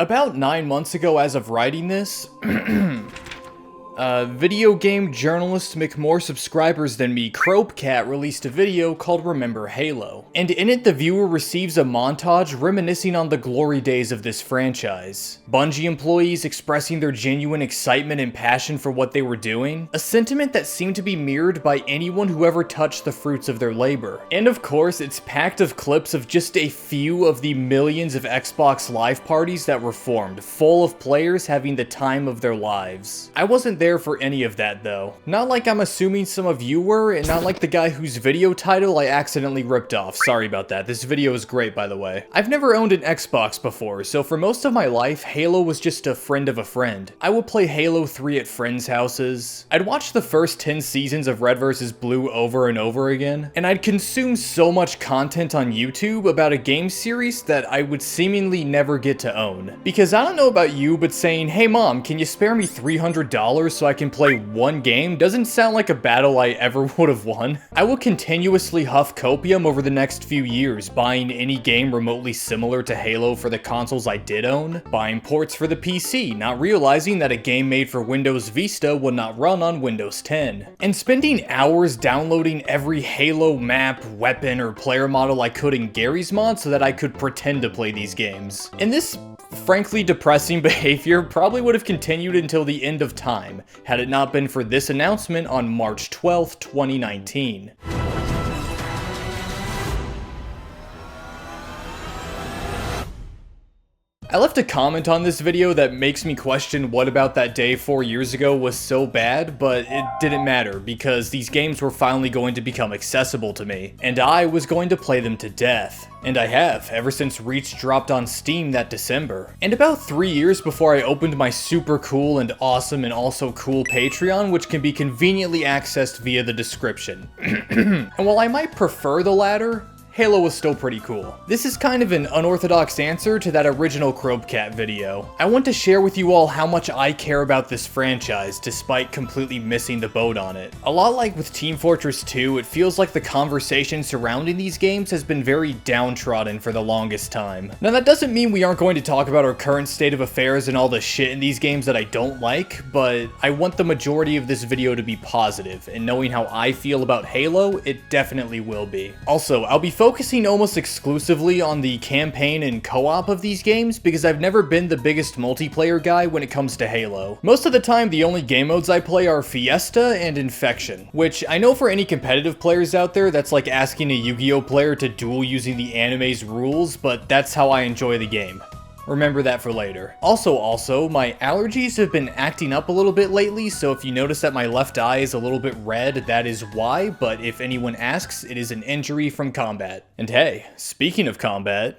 About 9 months ago as of writing this, video game journalist with more subscribers than me, Cropecat, released a video called Remember Halo. And in it, the viewer receives a montage reminiscing on the glory days of this franchise. Bungie employees expressing their genuine excitement and passion for what they were doing, a sentiment that seemed to be mirrored by anyone who ever touched the fruits of their labor. And of course, it's packed of clips of just a few of the millions of Xbox Live parties that were formed, full of players having the time of their lives. I wasn't there for any of that though. Not like I'm assuming some of you were, and not like the guy whose video title I accidentally ripped off. Sorry about that. This video is great, by the way. I've never owned an Xbox before, so for most of my life, Halo was just a friend of a friend. I would play Halo 3 at friends' houses. I'd watch the first 10 seasons of Red vs. Blue over and over again, and I'd consume so much content on YouTube about a game series that I would seemingly never get to own. Because I don't know about you, but saying, "Hey mom, can you spare me $300 so I can play one game?" doesn't sound like a battle I ever would have won. I will continuously huff copium over the next few years, buying any game remotely similar to Halo for the consoles I did own, buying ports for the PC, not realizing that a game made for Windows Vista would not run on Windows 10, and spending hours downloading every Halo map, weapon, or player model I could in Garry's Mod so that I could pretend to play these games. And this frankly depressing behavior probably would have continued until the end of time, had it not been for this announcement on March 12th, 2019. I left a comment on this video that makes me question what about that day 4 years ago was so bad, but it didn't matter because these games were finally going to become accessible to me, and I was going to play them to death. And I have, ever since Reach dropped on Steam that December. And about 3 years before I opened my super cool and awesome and also cool Patreon, which can be conveniently accessed via the description. And while I might prefer the latter, Halo was still pretty cool. This is kind of an unorthodox answer to that original Cropecat video. I want to share with you all how much I care about this franchise despite completely missing the boat on it. A lot like with Team Fortress 2, it feels like the conversation surrounding these games has been very downtrodden for the longest time. Now that doesn't mean we aren't going to talk about our current state of affairs and all the shit in these games that I don't like, but I want the majority of this video to be positive, and knowing how I feel about Halo, it definitely will be. Also, I'll be focusing almost exclusively on the campaign and co-op of these games because I've never been the biggest multiplayer guy when it comes to Halo. Most of the time, the only game modes I play are Fiesta and Infection, which I know for any competitive players out there, that's like asking a Yu-Gi-Oh player to duel using the anime's rules, but that's how I enjoy the game. Remember that for later. Also, my allergies have been acting up a little bit lately, so if you notice that my left eye is a little bit red, that is why, but if anyone asks, it is an injury from combat. And hey, speaking of combat,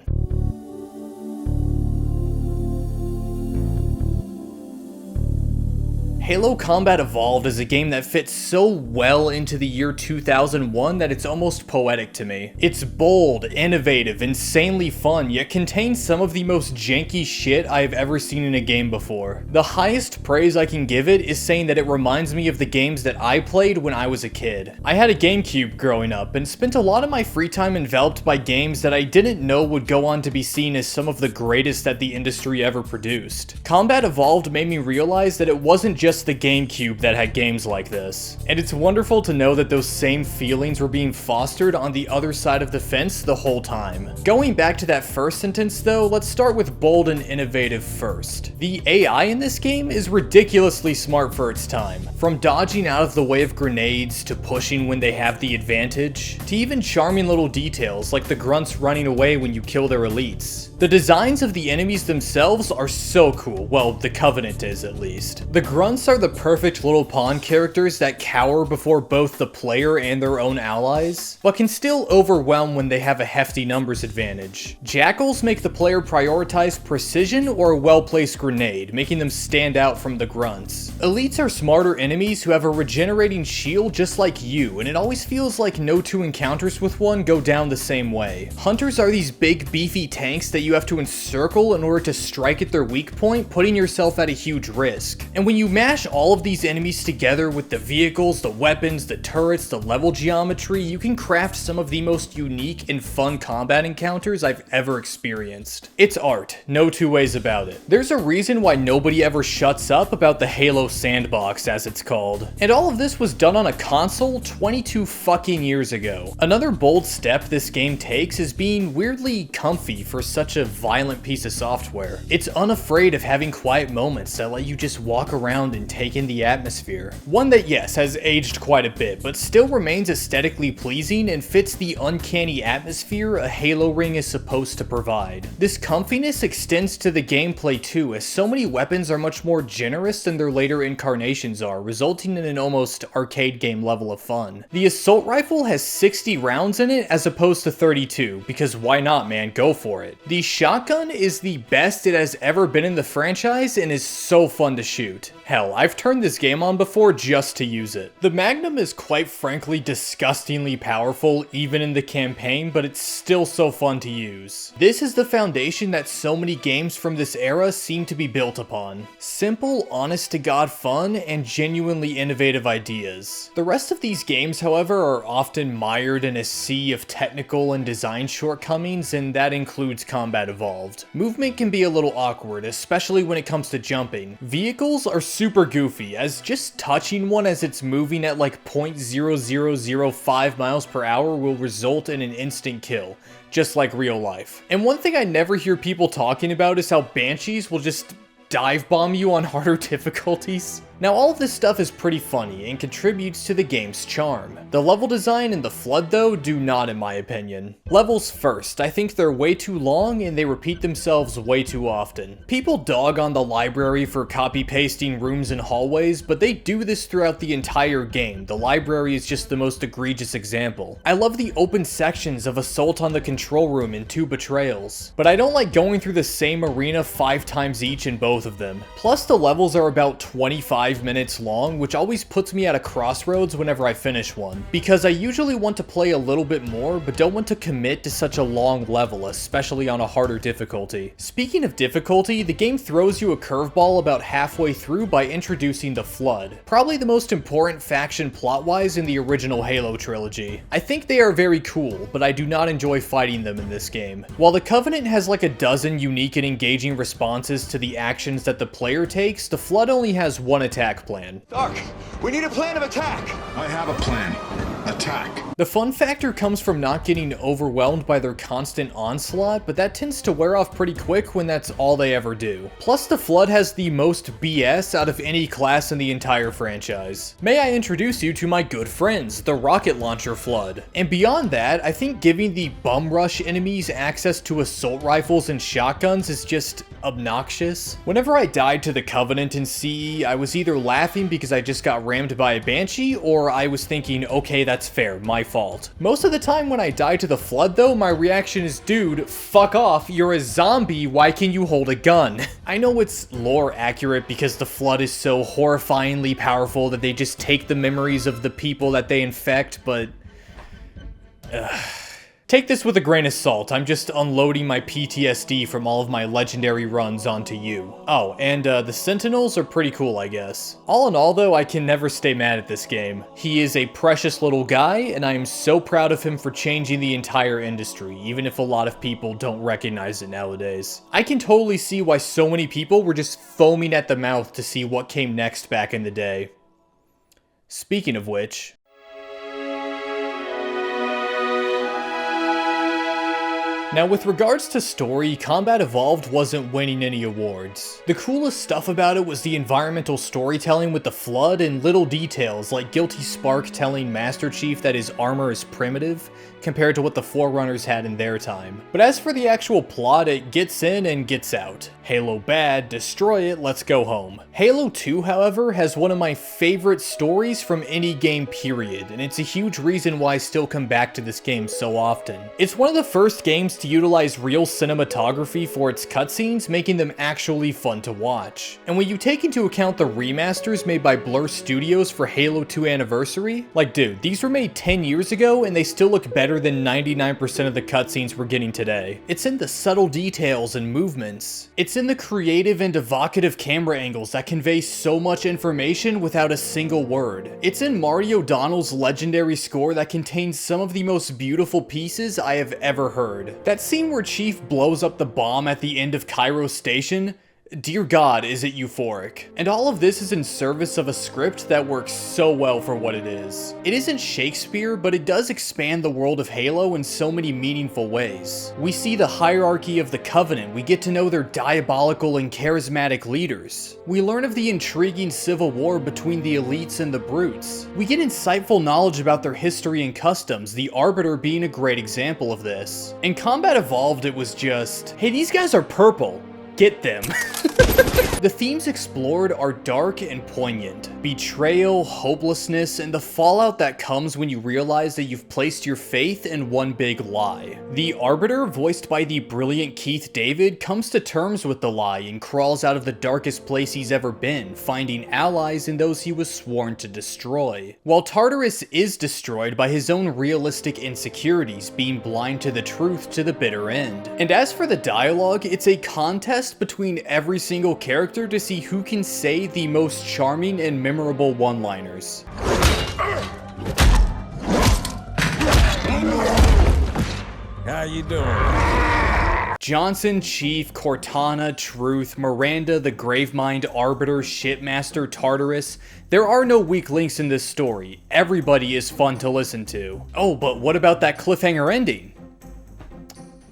Halo Combat Evolved is a game that fits so well into the year 2001 that it's almost poetic to me. It's bold, innovative, insanely fun, yet contains some of the most janky shit I have ever seen in a game before. The highest praise I can give it is saying that it reminds me of the games that I played when I was a kid. I had a GameCube growing up and spent a lot of my free time enveloped by games that I didn't know would go on to be seen as some of the greatest that the industry ever produced. Combat Evolved made me realize that it wasn't just the GameCube that had games like this. And it's wonderful to know that those same feelings were being fostered on the other side of the fence the whole time. Going back to that first sentence though, let's start with bold and innovative first. The AI in this game is ridiculously smart for its time. From dodging out of the way of grenades, to pushing when they have the advantage, to even charming little details like the grunts running away when you kill their elites. The designs of the enemies themselves are so cool, well, the Covenant is at least. The grunts are the perfect little pawn characters that cower before both the player and their own allies, but can still overwhelm when they have a hefty numbers advantage. Jackals make the player prioritize precision or a well-placed grenade, making them stand out from the grunts. Elites are smarter enemies who have a regenerating shield just like you, and it always feels like no two encounters with one go down the same way. Hunters are these big beefy tanks that you you have to encircle in order to strike at their weak point, putting yourself at a huge risk. And when you mash all of these enemies together with the vehicles, the weapons, the turrets, the level geometry, you can craft some of the most unique and fun combat encounters I've ever experienced. It's art, no two ways about it. There's a reason why nobody ever shuts up about the Halo sandbox, as it's called. And all of this was done on a console 22 fucking years ago. Another bold step this game takes is being weirdly comfy for such a violent piece of software. It's unafraid of having quiet moments that let you just walk around and take in the atmosphere. One that, yes, has aged quite a bit, but still remains aesthetically pleasing and fits the uncanny atmosphere a Halo ring is supposed to provide. This comfiness extends to the gameplay too, as so many weapons are much more generous than their later incarnations are, resulting in an almost arcade game level of fun. The assault rifle has 60 rounds in it as opposed to 32, because why not, man, go for it. The shotgun is the best it has ever been in the franchise and is so fun to shoot. Hell, I've turned this game on before just to use it. The Magnum is quite frankly disgustingly powerful even in the campaign, but it's still so fun to use. This is the foundation that so many games from this era seem to be built upon. Simple, honest-to-God fun, and genuinely innovative ideas. The rest of these games, however, are often mired in a sea of technical and design shortcomings, and that includes Combat Evolved. Movement can be a little awkward, especially when it comes to jumping. Vehicles are super goofy, as just touching one as it's moving at like 0.0005 miles per hour will result in an instant kill, just like real life. And one thing I never hear people talking about is how Banshees will just dive bomb you on harder difficulties. Now all of this stuff is pretty funny and contributes to the game's charm. The level design and the FLUDD though do not, in my opinion. Levels first, I think they're way too long and they repeat themselves way too often. People dog on the library for copy pasting rooms and hallways, but they do this throughout the entire game. The library is just the most egregious example. I love the open sections of Assault on the Control Room and 2 Betrayals, but I don't like going through the same arena 5 times each in both of them. Plus the levels are about 25 minutes long, which always puts me at a crossroads whenever I finish one, because I usually want to play a little bit more, but don't want to commit to such a long level, especially on a harder difficulty. Speaking of difficulty, the game throws you a curveball about halfway through by introducing the FLUDD, probably the most important faction plot-wise in the original Halo trilogy. I think they are very cool, but I do not enjoy fighting them in this game. While the Covenant has like a dozen unique and engaging responses to the actions that the player takes, the FLUDD only has one attack plan. Doc, we need a plan of attack! I have a plan. Attack. The fun factor comes from not getting overwhelmed by their constant onslaught, but that tends to wear off pretty quick when that's all they ever do. Plus the FLUDD has the most BS out of any class in the entire franchise. May I introduce you to my good friends, the Rocket Launcher FLUDD. And beyond that, I think giving the bum rush enemies access to assault rifles and shotguns is just obnoxious. Whenever I died to the Covenant in CE, I was either laughing because I just got rammed by a Banshee, or I was thinking, okay, that's fair, my fault. Most of the time when I die to the FLUDD though, my reaction is, dude, fuck off, you're a zombie, why can you hold a gun? I know it's lore accurate because the FLUDD is so horrifyingly powerful that they just take the memories of the people that they infect, but take this with a grain of salt. I'm just unloading my PTSD from all of my legendary runs onto you. Oh, and the Sentinels are pretty cool, I guess. All in all though, I can never stay mad at this game. He is a precious little guy, and I am so proud of him for changing the entire industry, even if a lot of people don't recognize it nowadays. I can totally see why so many people were just foaming at the mouth to see what came next back in the day. Speaking of which, now with regards to story, Combat Evolved wasn't winning any awards. The coolest stuff about it was the environmental storytelling with the FLUDD and little details like Guilty Spark telling Master Chief that his armor is primitive compared to what the Forerunners had in their time. But as for the actual plot, it gets in and gets out. Halo bad, destroy it, let's go home. Halo 2, however, has one of my favorite stories from any game period, and it's a huge reason why I still come back to this game so often. It's one of the first games ODST utilized real cinematography for its cutscenes, making them actually fun to watch. And when you take into account the remasters made by Blur Studios for Halo 2 Anniversary, like dude, these were made 10 years ago and they still look better than 99% of the cutscenes we're getting today. It's in the subtle details and movements. It's in the creative and evocative camera angles that convey so much information without a single word. It's in Marty O'Donnell's legendary score that contains some of the most beautiful pieces I have ever heard. That scene where Chief blows up the bomb at the end of Cairo Station, dear God, is it euphoric. And all of this is in service of a script that works so well for what it is. It isn't Shakespeare, but it does expand the world of Halo in so many meaningful ways. We see the hierarchy of the Covenant, we get to know their diabolical and charismatic leaders. We learn of the intriguing civil war between the elites and the brutes. We get insightful knowledge about their history and customs, the Arbiter being a great example of this. In Combat Evolved, it was just, hey, these guys are purple. Get them. The themes explored are dark and poignant. Betrayal, hopelessness, and the fallout that comes when you realize that you've placed your faith in one big lie. The Arbiter, voiced by the brilliant Keith David, comes to terms with the lie and crawls out of the darkest place he's ever been, finding allies in those he was sworn to destroy. While Tartarus is destroyed by his own realistic insecurities, being blind to the truth to the bitter end. And as for the dialogue, it's a contest between every single character to see who can say the most charming and memorable one-liners. How you doing? Johnson, Chief, Cortana, Truth, Miranda, the Gravemind, Arbiter, Shipmaster, Tartarus. There are no weak links in this story. Everybody is fun to listen to. Oh, but what about that cliffhanger ending?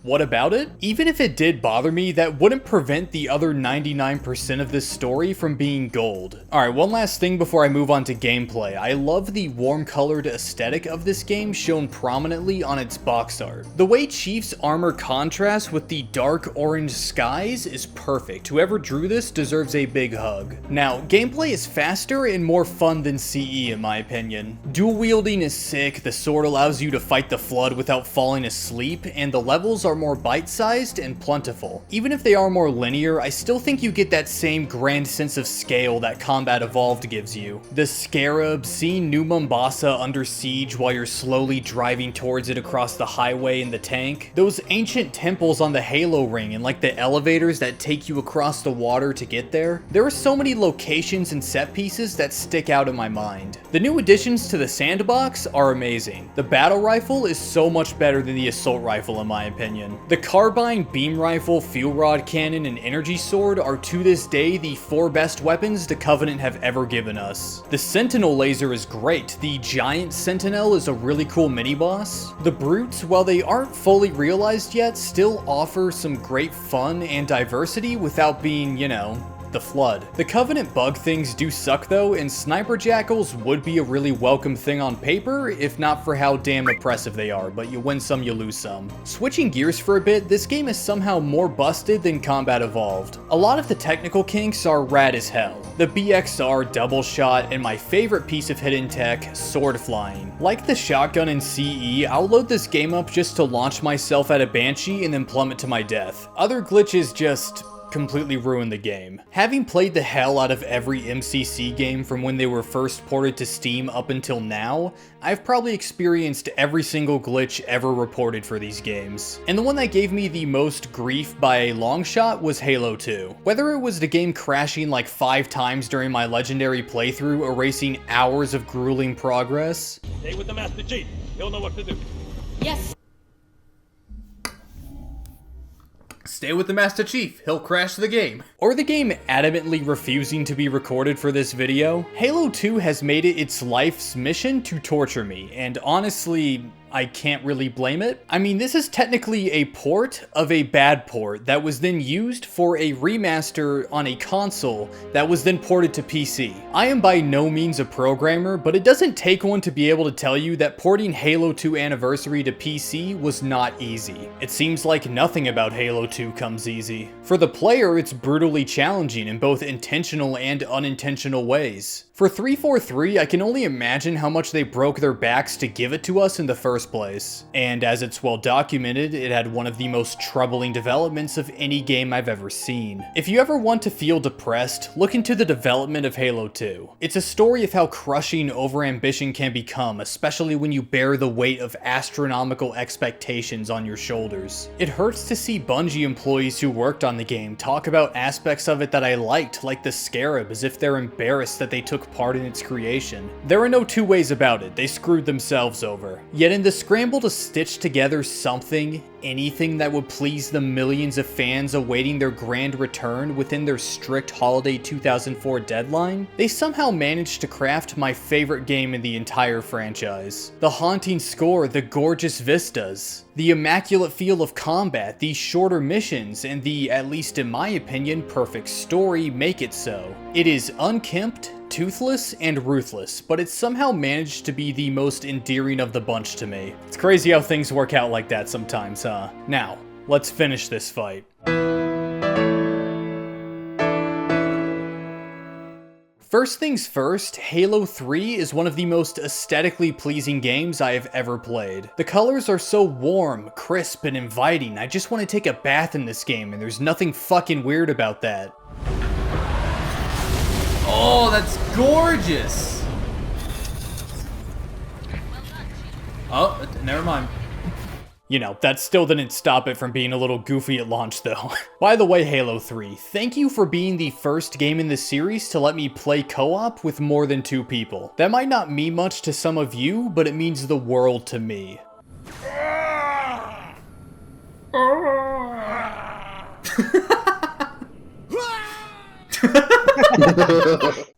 What about it? Even if it did bother me, that wouldn't prevent the other 99% of this story from being gold. Alright, one last thing before I move on to gameplay. I love the warm-colored aesthetic of this game shown prominently on its box art. The way Chief's armor contrasts with the dark orange skies is perfect. Whoever drew this deserves a big hug. Now, gameplay is faster and more fun than CE in my opinion. Dual wielding is sick, the sword allows you to fight the Flood without falling asleep, and the levels are more bite-sized and plentiful. Even if they are more linear, I still think you get that same grand sense of scale that Combat Evolved gives you. The Scarab, seeing New Mombasa under siege while you're slowly driving towards it across the highway in the tank, those ancient temples on the Halo ring and like the elevators that take you across the water to get there. There are so many locations and set pieces that stick out in my mind. The new additions to the sandbox are amazing. The battle rifle is so much better than the assault rifle in my opinion. The carbine, beam rifle, fuel rod cannon, and energy sword are to this day the 4 best weapons the Covenant have ever given us. The Sentinel laser is great. The giant Sentinel is a really cool mini-boss. The brutes, while they aren't fully realized yet, still offer some great fun and diversity without being, you know, the Flood. The Covenant bug things do suck though, and sniper jackals would be a really welcome thing on paper, if not for how damn oppressive they are, but you win some, you lose some. Switching gears for a bit, this game is somehow more busted than Combat Evolved. A lot of the technical kinks are rad as hell. The BXR, double shot, and my favorite piece of hidden tech, sword flying. Like the shotgun in CE, I'll load this game up just to launch myself at a Banshee and then plummet to my death. Other glitches just completely ruin the game. Having played the hell out of every MCC game from when they were first ported to Steam up until now, I've probably experienced every single glitch ever reported for these games. And the one that gave me the most grief by a long shot was Halo 2. Whether it was the game crashing like 5 times during my legendary playthrough, erasing hours of grueling progress. Stay with the Master Chief. He'll know what to do. Yes. Stay with the Master Chief, he'll crash the game. Or the game adamantly refusing to be recorded for this video. Halo 2 has made it its life's mission to torture me, and honestly, I can't really blame it. I mean, this is technically a port of a bad port that was then used for a remaster on a console that was then ported to PC. I am by no means a programmer, but it doesn't take one to be able to tell you that porting Halo 2 Anniversary to PC was not easy. It seems like nothing about Halo 2 comes easy. For the player, it's brutally challenging in both intentional and unintentional ways. For 343, I can only imagine how much they broke their backs to give it to us in the first first place. And as it's well documented, it had one of the most troubling developments of any game I've ever seen. If you ever want to feel depressed, look into the development of Halo 2. It's a story of how crushing overambition can become, especially when you bear the weight of astronomical expectations on your shoulders. It hurts to see Bungie employees who worked on the game talk about aspects of it that I liked, like the Scarab, as if they're embarrassed that they took part in its creation. There are no two ways about it, they screwed themselves over. Yet in the scramble to stitch together something, anything that would please the millions of fans awaiting their grand return within their strict holiday 2004 deadline, they somehow managed to craft my favorite game in the entire franchise. The haunting score, the gorgeous vistas, the immaculate feel of combat, the shorter missions, and the, at least in my opinion, perfect story make it so. It is unkempt, toothless, and ruthless, but it's somehow managed to be the most endearing of the bunch to me. It's crazy how things work out like that sometimes, huh? Now, let's finish this fight. First things first, Halo 3 is one of the most aesthetically pleasing games I have ever played. The colors are so warm, crisp, and inviting. I just want to take a bath in this game, and there's nothing fucking weird about that. Oh, that's gorgeous! Oh, never mind. You know, that still didn't stop it from being a little goofy at launch though. By the way, Halo 3, thank you for being the first game in the series to let me play co-op with more than 2 people. That might not mean much to some of you, but it means the world to me.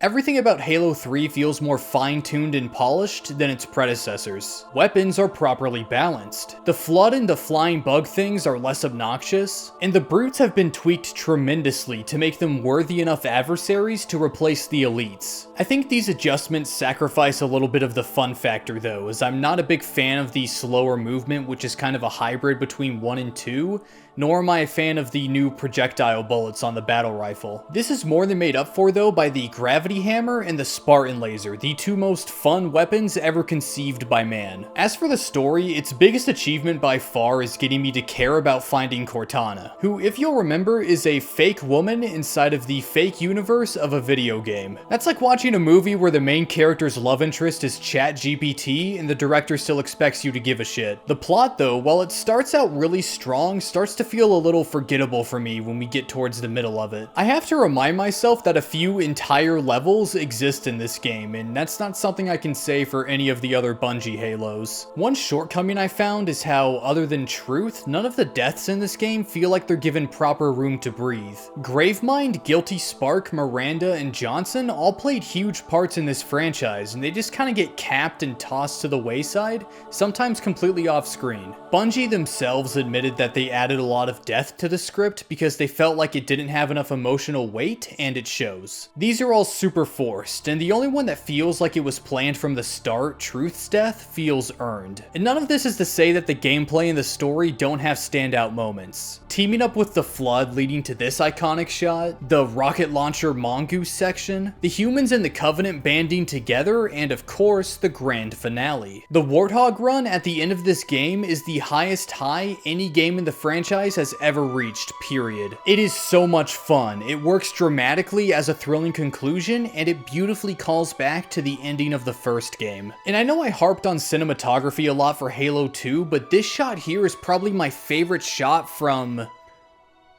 Everything about Halo 3 feels more fine-tuned and polished than its predecessors. Weapons are properly balanced. The Flood and the flying bug things are less obnoxious, and the brutes have been tweaked tremendously to make them worthy enough adversaries to replace the elites. I think these adjustments sacrifice a little bit of the fun factor though, as I'm not a big fan of the slower movement, which is kind of a hybrid between 1 and 2, nor am I a fan of the new projectile bullets on the battle rifle. This is more than made up for though by the gravity hammer and the Spartan laser, the 2 most fun weapons ever conceived by man. As for the story, its biggest achievement by far is getting me to care about finding Cortana, who, if you'll remember, is a fake woman inside of the fake universe of a video game. That's like watching a movie where the main character's love interest is ChatGPT and the director still expects you to give a shit. The plot though, while it starts out really strong, starts to feel a little forgettable for me when we get towards the middle of it. I have to remind myself that a few entire levels exist in this game, and that's not something I can say for any of the other Bungie Halos. One shortcoming I found is how, other than truth, none of the deaths in this game feel like they're given proper room to breathe. Gravemind, Guilty Spark, Miranda, and Johnson all played huge parts in this franchise, and they just kind of get capped and tossed to the wayside, sometimes completely off screen. Bungie themselves admitted that they added a lot of death to the script because they felt like it didn't have enough emotional weight, and it shows. These are all super forced, and the only one that feels like it was planned from the start, Truth's death, feels earned. And none of this is to say that the gameplay and the story don't have standout moments. Teaming up with the Flood leading to this iconic shot, the rocket launcher mongoose section, the humans and the Covenant banding together, and of course, the grand finale. The Warthog run at the end of this game is the highest high any game in the franchise has ever reached, period. It is so much fun, it works dramatically as a thrilling conclusion, and it beautifully calls back to the ending of the first game. And I know I harped on cinematography a lot for Halo 2, but this shot here is probably my favorite shot from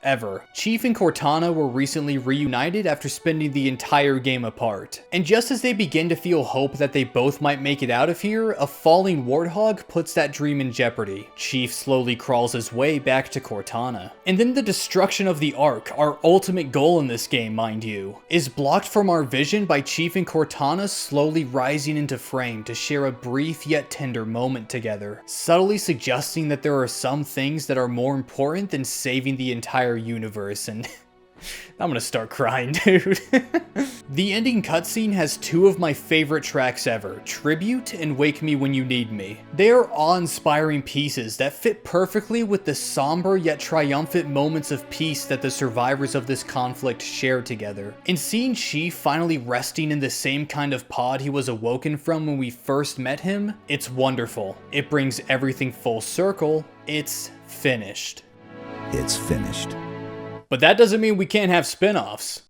ever. Chief and Cortana were recently reunited after spending the entire game apart. And just as they begin to feel hope that they both might make it out of here, a falling Warthog puts that dream in jeopardy. Chief slowly crawls his way back to Cortana. And then the destruction of the Ark, our ultimate goal in this game, mind you, is blocked from our vision by Chief and Cortana slowly rising into frame to share a brief yet tender moment together, subtly suggesting that there are some things that are more important than saving the entire universe. And I'm gonna start crying, dude. The ending cutscene has two of my favorite tracks ever, Tribute and Wake Me When You Need Me. They are awe-inspiring pieces that fit perfectly with the somber yet triumphant moments of peace that the survivors of this conflict share together. And seeing Chief finally resting in the same kind of pod he was awoken from when we first met him, it's wonderful. It brings everything full circle. It's finished. It's finished. But that doesn't mean we can't have spin-offs.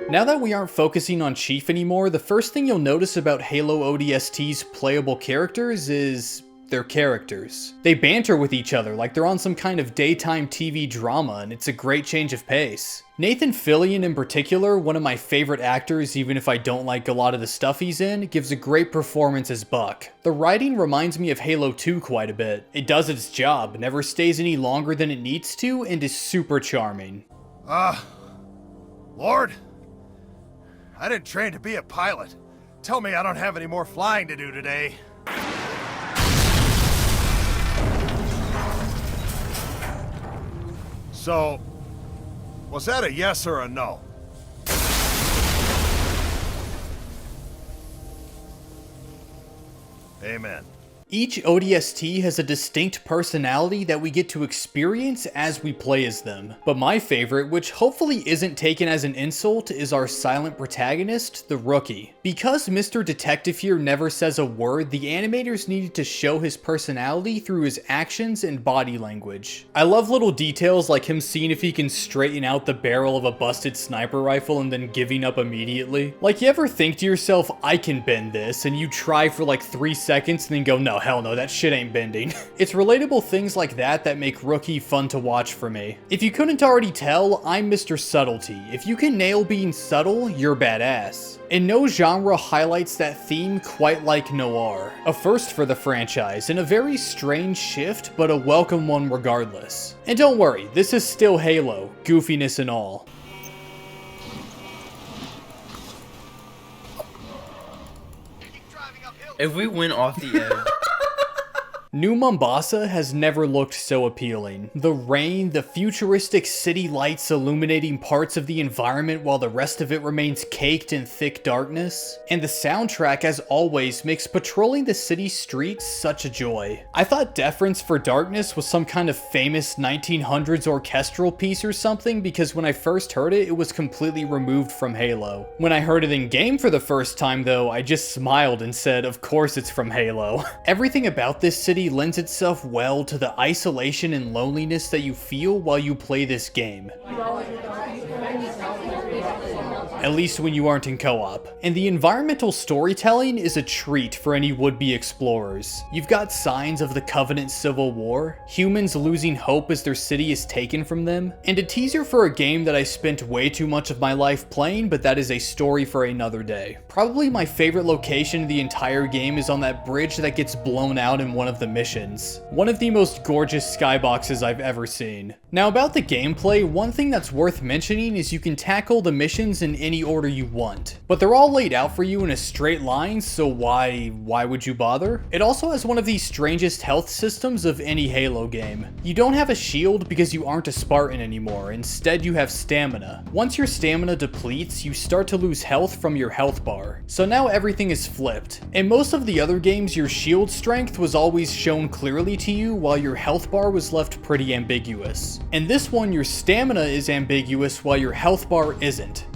Now that we aren't focusing on Chief anymore, the first thing you'll notice about Halo ODST's playable characters is their characters. They banter with each other like they're on some kind of daytime TV drama, and it's a great change of pace. Nathan Fillion in particular, one of my favorite actors even if I don't like a lot of the stuff he's in, gives a great performance as Buck. The writing reminds me of Halo 2 quite a bit. It does its job, never stays any longer than it needs to, and is super charming. Lord? I didn't train to be a pilot. Tell me I don't have any more flying to do today. So, was that a yes or a no? Amen. Each ODST has a distinct personality that we get to experience as we play as them. But my favorite, which hopefully isn't taken as an insult, is our silent protagonist, the Rookie. Because Mr. Detective here never says a word, the animators needed to show his personality through his actions and body language. I love little details like him seeing if he can straighten out the barrel of a busted sniper rifle and then giving up immediately. Like, you ever think to yourself, I can bend this, and you try for like 3 seconds and then go, no, hell no, that shit ain't bending. It's relatable things like that that make Rookie fun to watch for me. If you couldn't already tell, I'm Mr. Subtlety. If you can nail being subtle, you're badass. And no genre highlights that theme quite like noir. A first for the franchise, and a very strange shift, but a welcome one regardless. And don't worry, this is still Halo, goofiness and all. If we went off the edge. New Mombasa has never looked so appealing. The rain, the futuristic city lights illuminating parts of the environment while the rest of it remains caked in thick darkness. And the soundtrack, as always, makes patrolling the city streets such a joy. I thought Deference for Darkness was some kind of famous 1900s orchestral piece or something because when I first heard it, it was completely removed from Halo. When I heard it in game for the first time though, I just smiled and said, of course it's from Halo. Everything about this city lends itself well to the isolation and loneliness that you feel while you play this game. At least when you aren't in co-op. And the environmental storytelling is a treat for any would-be explorers. You've got signs of the Covenant Civil War, humans losing hope as their city is taken from them, and a teaser for a game that I spent way too much of my life playing, but that is a story for another day. Probably my favorite location in the entire game is on that bridge that gets blown out in one of the missions. One of the most gorgeous skyboxes I've ever seen. Now about the gameplay, one thing that's worth mentioning is you can tackle the missions in any order you want, but they're all laid out for you in a straight line, so why would you bother? It also has one of the strangest health systems of any Halo game. You don't have a shield because you aren't a Spartan anymore, instead you have stamina. Once your stamina depletes, you start to lose health from your health bar, so now everything is flipped. In most of the other games, your shield strength was always shown clearly to you while your health bar was left pretty ambiguous. In this one, your stamina is ambiguous while your health bar isn't.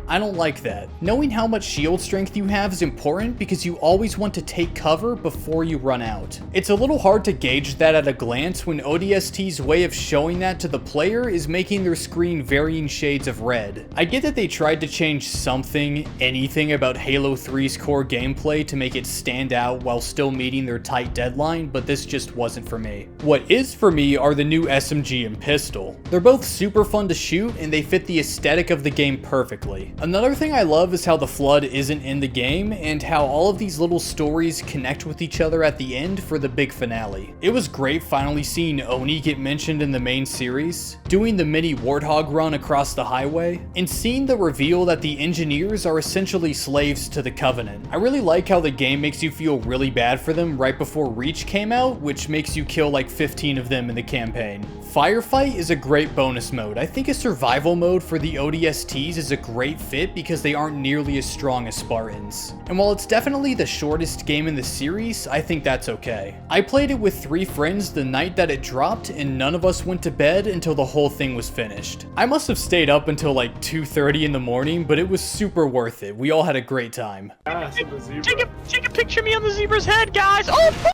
I don't like that. Knowing how much shield strength you have is important because you always want to take cover before you run out. It's a little hard to gauge that at a glance when ODST's way of showing that to the player is making their screen varying shades of red. I get that they tried to change something, anything about Halo 3's core gameplay to make it stand out while still meeting their tight deadline, but this just wasn't for me. What is for me are the new SMG and pistol. They're both super fun to shoot and they fit the aesthetic of the game perfectly. story. Another thing I love is how the Flood isn't in the game, and how all of these little stories connect with each other at the end for the big finale. It was great finally seeing Oni get mentioned in the main series, doing the mini Warthog run across the highway, and seeing the reveal that the engineers are essentially slaves to the Covenant. I really like how the game makes you feel really bad for them right before Reach came out, which makes you kill like 15 of them in the campaign. Firefight is a great bonus mode. I think a survival mode for the ODSTs is a great fit because they aren't nearly as strong as Spartans. And while it's definitely the shortest game in the series, I think that's okay. I played it with 3 friends the night that it dropped, and none of us went to bed until the whole thing was finished. I must have stayed up until like 2:30 in the morning, but it was super worth it. We all had a great time. Take a picture of me on the zebra's head, guys! Oh,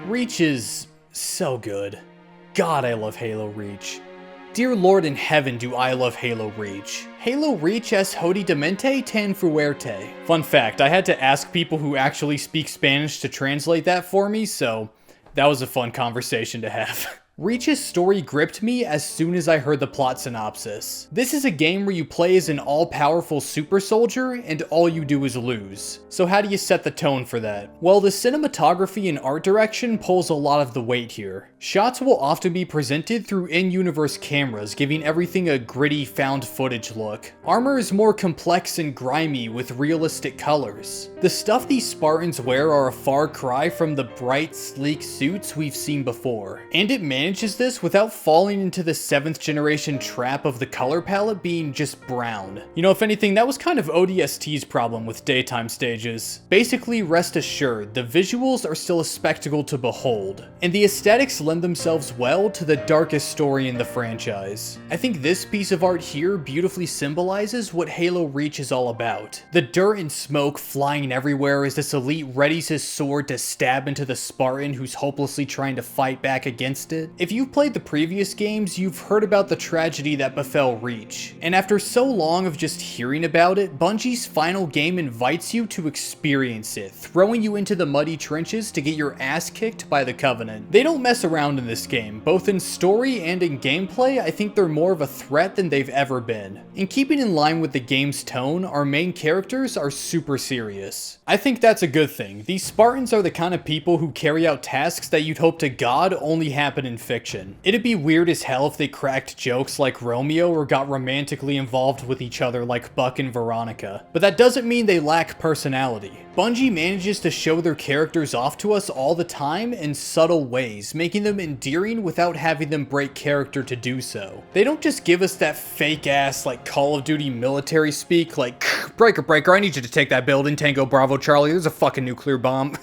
Reach is so good. God, I love Halo Reach. Dear Lord in heaven, do I love Halo Reach. Halo Reach es jodidamente tan fuerte. Fun fact, I had to ask people who actually speak Spanish to translate that for me, so that was a fun conversation to have. Reach's story gripped me as soon as I heard the plot synopsis. This is a game where you play as an all-powerful super soldier and all you do is lose. So how do you set the tone for that? Well, the cinematography and art direction pulls a lot of the weight here. Shots will often be presented through in-universe cameras, giving everything a gritty found footage look. Armor is more complex and grimy with realistic colors. The stuff these Spartans wear are a far cry from the bright, sleek suits we've seen before. And it manages this without falling into the 7th generation trap of the color palette being just brown. You know, if anything, that was kind of ODST's problem with daytime stages. Basically, rest assured, the visuals are still a spectacle to behold, and the aesthetics lend themselves well to the darkest story in the franchise. I think this piece of art here beautifully symbolizes what Halo Reach is all about. The dirt and smoke flying everywhere as this elite readies his sword to stab into the Spartan who's hopelessly trying to fight back against it. If you've played the previous games, you've heard about the tragedy that befell Reach, and after so long of just hearing about it, Bungie's final game invites you to experience it, throwing you into the muddy trenches to get your ass kicked by the Covenant. They don't mess around in this game, both in story and in gameplay. I think they're more of a threat than they've ever been. In keeping in line with the game's tone, our main characters are super serious. I think that's a good thing. These Spartans are the kind of people who carry out tasks that you'd hope to God only happen in fiction. It'd be weird as hell if they cracked jokes like Romeo or got romantically involved with each other like Buck and Veronica. But that doesn't mean they lack personality. Bungie manages to show their characters off to us all the time in subtle ways, making them endearing without having them break character to do so. They don't just give us that fake ass like Call of Duty military speak like, breaker, I need you to take that building, Tango Bravo Charlie, there's a fucking nuclear bomb.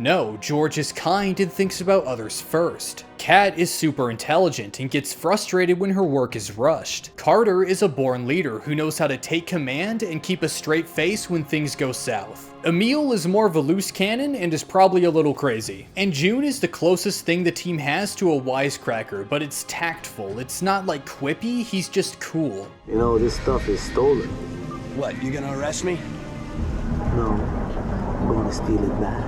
No, George is kind and thinks about others first. Kat is super intelligent and gets frustrated when her work is rushed. Carter is a born leader who knows how to take command and keep a straight face when things go south. Emil is more of a loose cannon and is probably a little crazy. And June is the closest thing the team has to a wisecracker, but it's tactful. It's not like quippy, he's just cool. You know, this stuff is stolen. What, you gonna arrest me? No, I'm gonna steal it back.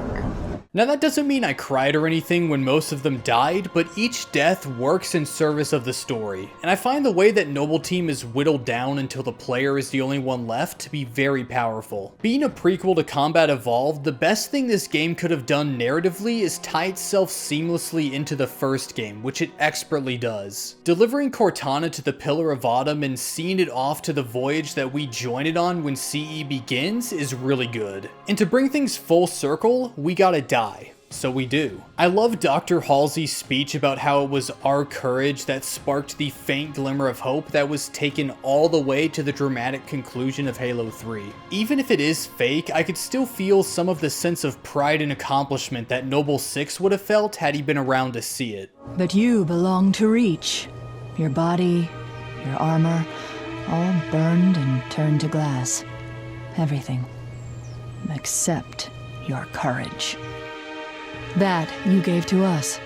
Now that doesn't mean I cried or anything when most of them died, but each death works in service of the story. And I find the way that Noble Team is whittled down until the player is the only one left to be very powerful. Being a prequel to Combat Evolved, the best thing this game could have done narratively is tie itself seamlessly into the first game, which it expertly does. Delivering Cortana to the Pillar of Autumn and seeing it off to the voyage that we join it on when CE begins is really good. And to bring things full circle, we gotta die. So we do. I love Dr. Halsey's speech about how it was our courage that sparked the faint glimmer of hope that was taken all the way to the dramatic conclusion of Halo 3. Even if it is fake, I could still feel some of the sense of pride and accomplishment that Noble 6 would have felt had he been around to see it. But you belong to Reach. Your body, your armor, all burned and turned to glass. Everything. Except your courage. That you gave to us.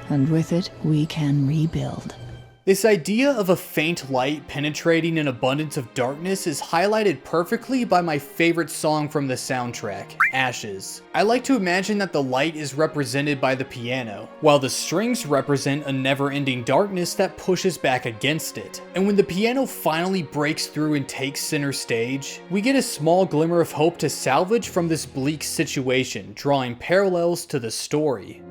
And with it, we can rebuild. This idea of a faint light penetrating an abundance of darkness is highlighted perfectly by my favorite song from the soundtrack, Ashes. I like to imagine that the light is represented by the piano, while the strings represent a never-ending darkness that pushes back against it. And when the piano finally breaks through and takes center stage, we get a small glimmer of hope to salvage from this bleak situation, drawing parallels to the story.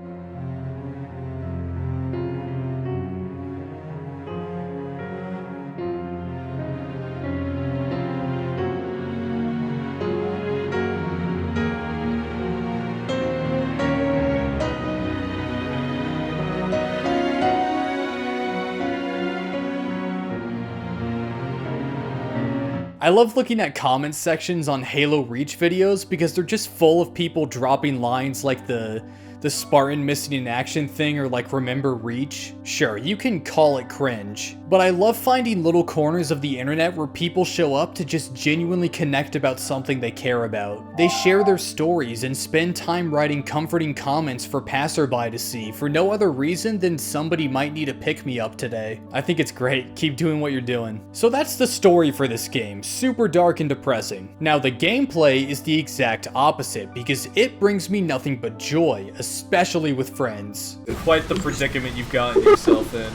I love looking at comment sections on Halo Reach videos because they're just full of people dropping lines like the Spartan missing in action thing or like remember Reach. Sure, you can call it cringe, but I love finding little corners of the internet where people show up to just genuinely connect about something they care about. They share their stories and spend time writing comforting comments for passerby to see for no other reason than somebody might need a pick-me-up today. I think it's great. Keep doing what you're doing. So that's the story for this game. Super dark and depressing. Now the gameplay is the exact opposite because it brings me nothing but joy, especially with friends. Quite the predicament you've gotten yourself in.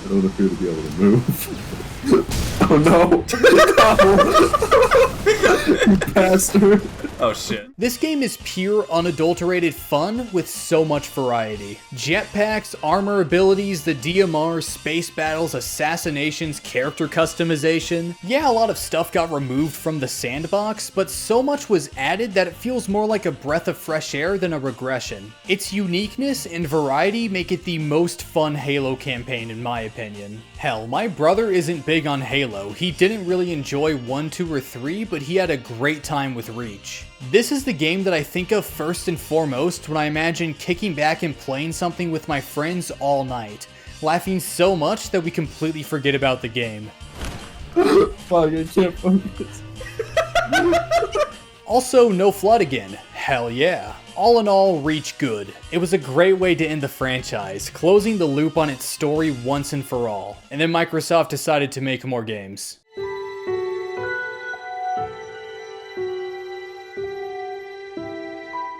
I don't appear to be able to move. Oh no! You bastard! Oh shit. This game is pure, unadulterated fun with so much variety. Jetpacks, armor abilities, the DMR, space battles, assassinations, character customization. Yeah, a lot of stuff got removed from the sandbox, but so much was added that it feels more like a breath of fresh air than a regression. Its uniqueness and variety make it the most fun Halo campaign in my opinion. Hell, my brother isn't big on Halo. He didn't really enjoy 1, 2, or 3, but he had a great time with Reach. This is the game that I think of first and foremost when I imagine kicking back and playing something with my friends all night, laughing so much that we completely forget about the game. Fuck, I can't focus. Also, no flood again. Hell yeah. All in all, Reach good. It was a great way to end the franchise, closing the loop on its story once and for all. And then Microsoft decided to make more games.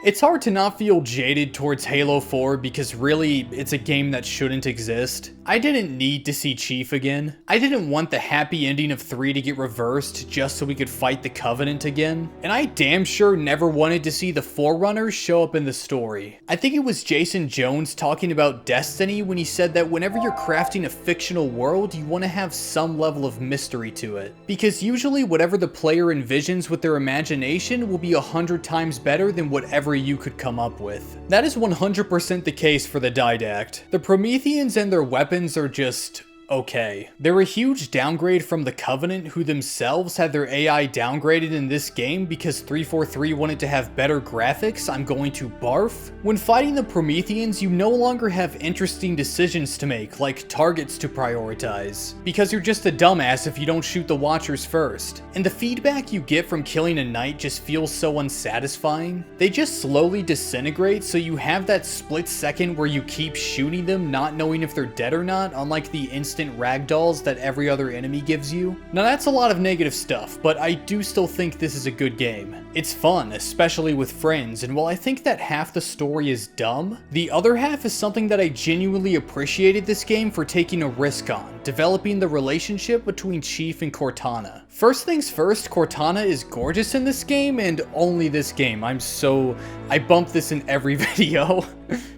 It's hard to not feel jaded towards Halo 4 because really, it's a game that shouldn't exist. I didn't need to see Chief again. I didn't want the happy ending of 3 to get reversed just so we could fight the Covenant again. And I damn sure never wanted to see the Forerunners show up in the story. I think it was Jason Jones talking about Destiny when he said that whenever you're crafting a fictional world, you want to have some level of mystery to it. Because usually whatever the player envisions with their imagination will be 100 times better than whatever you could come up with. That is 100% the case for the Didact. The Prometheans and their weapons are just okay. They're a huge downgrade from the Covenant, who themselves had their AI downgraded in this game because 343 wanted to have better graphics. I'm going to barf. When fighting the Prometheans, you no longer have interesting decisions to make, like targets to prioritize, because you're just a dumbass if you don't shoot the Watchers first. And the feedback you get from killing a knight just feels so unsatisfying. They just slowly disintegrate, so you have that split second where you keep shooting them not knowing if they're dead or not, unlike the instant ragdolls that every other enemy gives you. Now that's a lot of negative stuff, but I do still think this is a good game. It's fun, especially with friends, and while I think that half the story is dumb, the other half is something that I genuinely appreciated this game for taking a risk on, developing the relationship between Chief and Cortana. First things first, Cortana is gorgeous in this game, and only this game. I bump this in every video.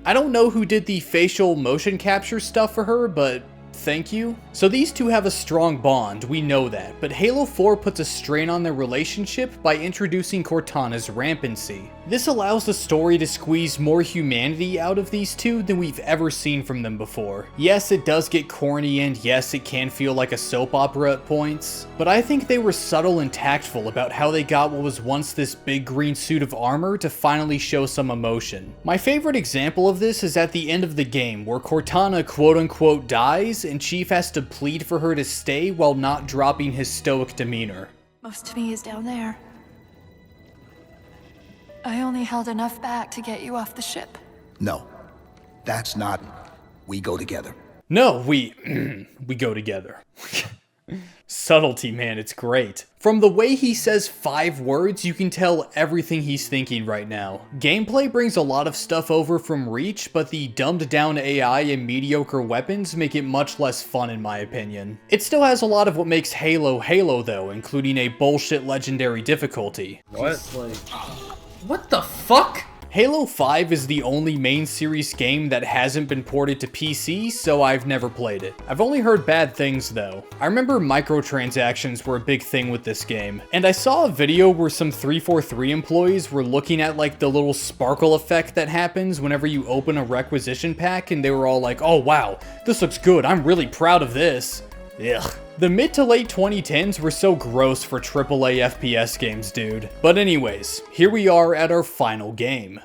I don't know who did the facial motion capture stuff for her, but thank you. So these two have a strong bond, we know that, but Halo 4 puts a strain on their relationship by introducing Cortana's rampancy. This allows the story to squeeze more humanity out of these two than we've ever seen from them before. Yes, it does get corny and yes, it can feel like a soap opera at points, but I think they were subtle and tactful about how they got what was once this big green suit of armor to finally show some emotion. My favorite example of this is at the end of the game where Cortana quote-unquote dies and Chief has to plead for her to stay while not dropping his stoic demeanor. Most of me is down there. I only held enough back to get you off the ship. No, that's not. We go together. No, we go together. Subtlety, man, it's great. From the way he says 5 words, you can tell everything he's thinking right now. Gameplay brings a lot of stuff over from Reach, but the dumbed down AI and mediocre weapons make it much less fun in my opinion. It still has a lot of what makes Halo Halo though, including a bullshit legendary difficulty. What the fuck? Halo 5 is the only main series game that hasn't been ported to PC, so I've never played it. I've only heard bad things though. I remember microtransactions were a big thing with this game, and I saw a video where some 343 employees were looking at like the little sparkle effect that happens whenever you open a requisition pack, and they were all like, oh wow, this looks good, I'm really proud of this. Ugh. The mid to late 2010s were so gross for AAA FPS games, dude. But anyways, here we are at our final game.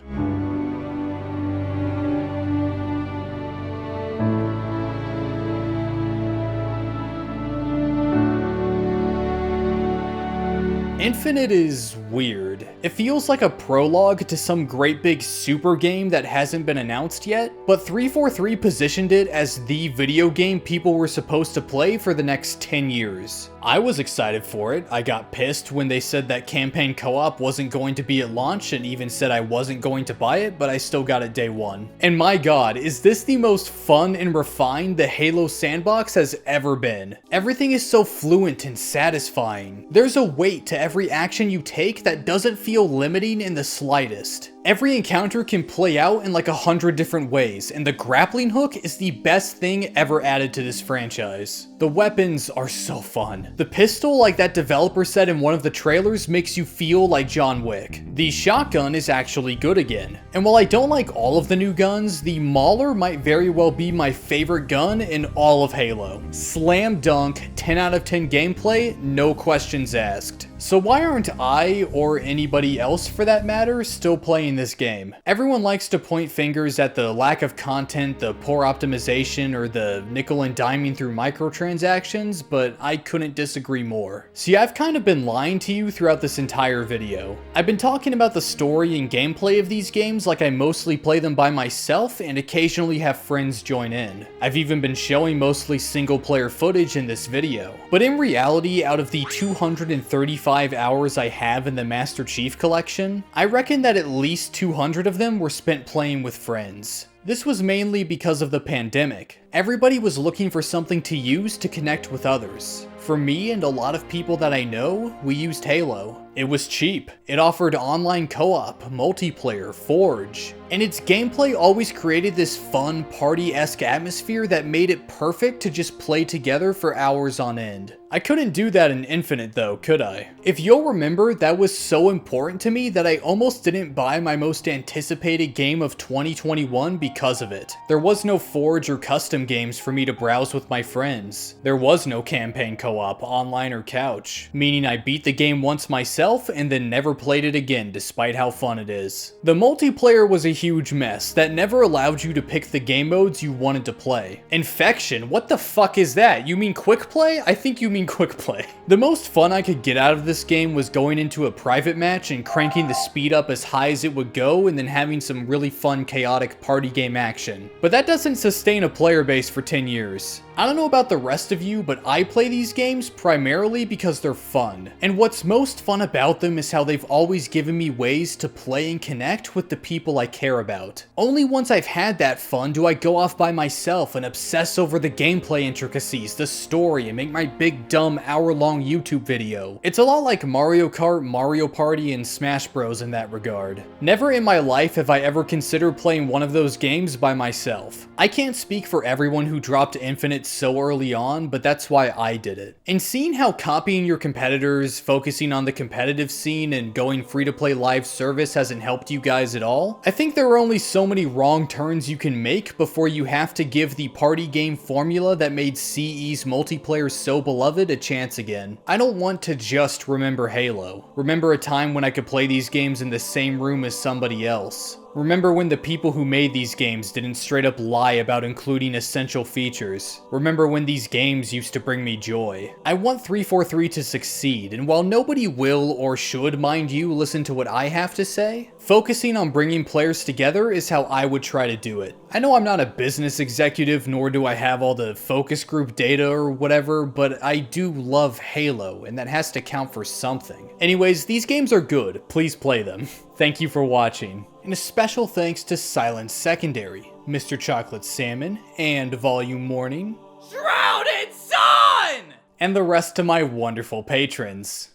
Infinite is weird. It feels like a prologue to some great big super game that hasn't been announced yet, but 343 positioned it as the video game people were supposed to play for the next 10 years. I was excited for it. I got pissed when they said that campaign co-op wasn't going to be at launch and even said I wasn't going to buy it, but I still got it day one. And my god, is this the most fun and refined the Halo sandbox has ever been. Everything is so fluent and satisfying. There's a weight to every action you take that doesn't feel limiting in the slightest. Every encounter can play out in like 100 different ways, and the grappling hook is the best thing ever added to this franchise. The weapons are so fun. The pistol, like that developer said in one of the trailers, makes you feel like John Wick. The shotgun is actually good again. And while I don't like all of the new guns, the Mauler might very well be my favorite gun in all of Halo. Slam dunk, 10 out of 10 gameplay, no questions asked. So why aren't I, or anybody else for that matter, still playing this game? Everyone likes to point fingers at the lack of content, the poor optimization, or the nickel and diming through microtransactions, but I couldn't disagree more. See, I've kind of been lying to you throughout this entire video. I've been talking about the story and gameplay of these games like I mostly play them by myself and occasionally have friends join in. I've even been showing mostly single player footage in this video. But in reality, out of the 235 hours I have in the Master Chief Collection, I reckon that at least 200 of them were spent playing with friends. This was mainly because of the pandemic. Everybody was looking for something to use to connect with others. For me and a lot of people that I know, we used Halo. It was cheap. It offered online co-op, multiplayer, Forge, and its gameplay always created this fun party-esque atmosphere that made it perfect to just play together for hours on end. I couldn't do that in Infinite though, could I? If you'll remember, that was so important to me that I almost didn't buy my most anticipated game of 2021 because of it. There was no Forge or custom games for me to browse with my friends. There was no campaign co-op, online or couch, meaning I beat the game once myself and then never played it again despite how fun it is. The multiplayer was a huge mess that never allowed you to pick the game modes you wanted to play. Infection, what the fuck is that? You mean quick play? I think you mean quick play. The most fun I could get out of this game was going into a private match and cranking the speed up as high as it would go and then having some really fun chaotic party game action. But that doesn't sustain a player base for 10 years. I don't know about the rest of you, but I play these games primarily because they're fun. And what's most fun about them is how they've always given me ways to play and connect with the people I care about. Only once I've had that fun do I go off by myself and obsess over the gameplay intricacies, the story, and make my big dumb hour-long YouTube video. It's a lot like Mario Kart, Mario Party, and Smash Bros in that regard. Never in my life have I ever considered playing one of those games by myself. I can't speak for everyone who dropped Infinite so early on, but that's why I did it. And seeing how copying your competitors, focusing on the competitive scene, and going free-to-play live service hasn't helped you guys at all, I think there are only so many wrong turns you can make before you have to give the party game formula that made CE's multiplayer so beloved a chance again. I don't want to just remember Halo. Remember a time when I could play these games in the same room as somebody else. Remember when the people who made these games didn't straight up lie about including essential features. Remember when these games used to bring me joy. I want 343 to succeed, and while nobody will or should, mind you, listen to what I have to say, focusing on bringing players together is how I would try to do it. I know I'm not a business executive, nor do I have all the focus group data or whatever, but I do love Halo, and that has to count for something. Anyways, these games are good. Please play them. Thank you for watching. And a special thanks to Silent Secondary, Mr. Chocolate Salmon, and Volume Morning, Shrouded Sun! and the rest of my wonderful patrons.